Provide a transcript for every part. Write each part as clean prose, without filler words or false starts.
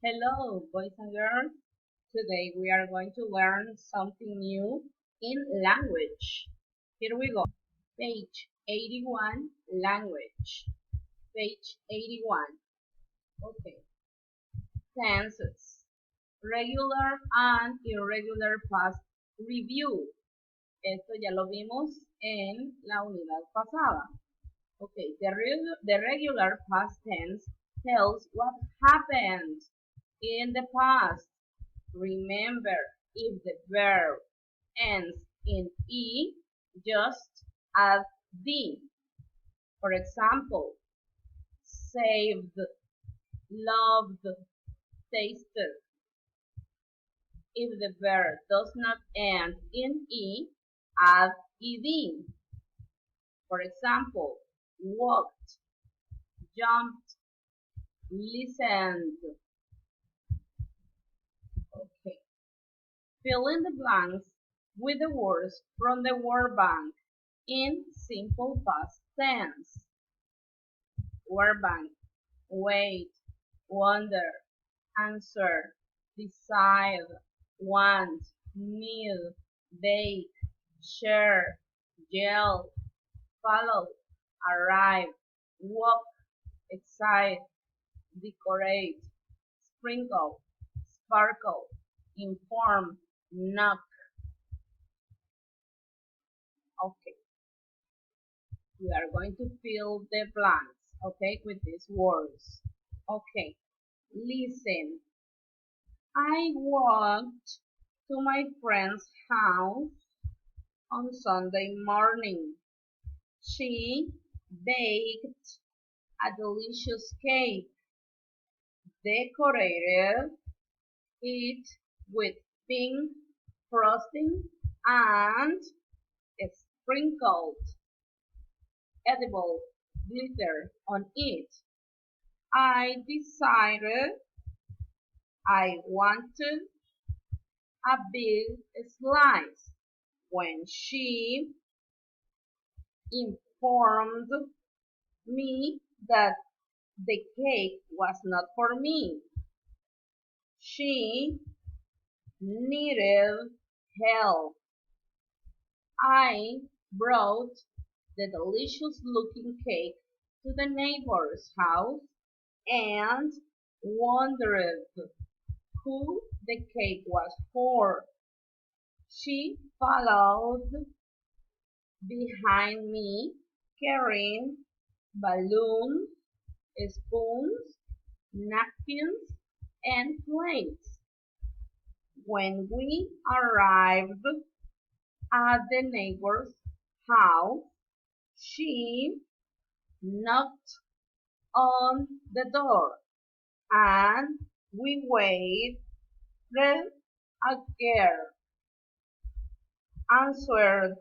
Hello, boys and girls. Today we are going to learn something new in language. Here we go. Page 81, language. Page 81. Okay. Tenses. Regular and irregular past review. Esto ya lo vimos en la unidad pasada. Okay, the regular past tense tells what happened in the past. Remember, if the verb ends in E, just add the. For example, saved, loved, tasted. If the verb does not end in E, add ed. For example, walked, jumped, listened. Okay. Fill in the blanks with the words from the word bank in simple past tense. Word bank: wait, wonder, answer, decide, want, need, bake, share, yell, follow, arrive, walk, excite, decorate, sprinkle, sparkle, inform, knock. Okay, we are going to fill the blanks, okay, with these words. Okay, listen. I walked to my friend's house on Sunday morning. She baked a delicious cake, decorated it with pink frosting and sprinkled edible glitter on it. I decided I wanted a big slice when she informed me that the cake was not for me. She needed help. I brought the delicious looking cake to the neighbor's house and wondered who the cake was for. She followed behind me carrying balloons, spoons, napkins, and plates. When we arrived at the neighbor's house, she knocked on the door and we waited. A girl answered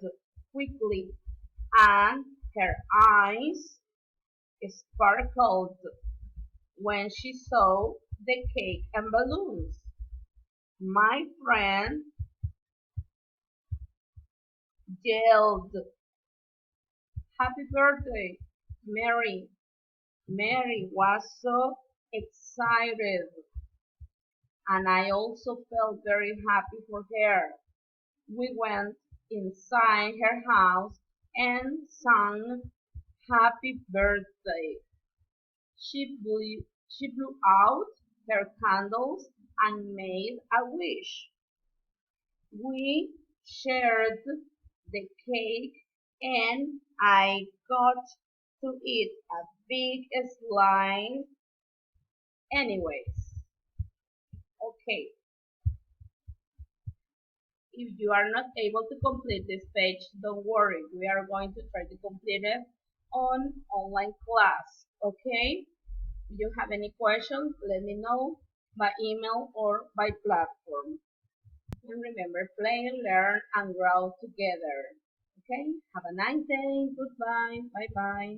quickly and her eyes sparkled when she saw the cake and balloons. My friend yelled, "Happy birthday, Mary!" Mary was so excited, and I also felt very happy for her. We went inside her house and sang happy birthday. She blew out her candles and made a wish. We shared the cake and I got to eat a big slice anyways. Okay, if you are not able to complete this page, don't worry. We are going to try to complete it on online class. Okay? If you have any questions, let me know by email or by platform. And remember, play, learn, and grow together. Okay? Have a nice day. Goodbye. Bye-bye.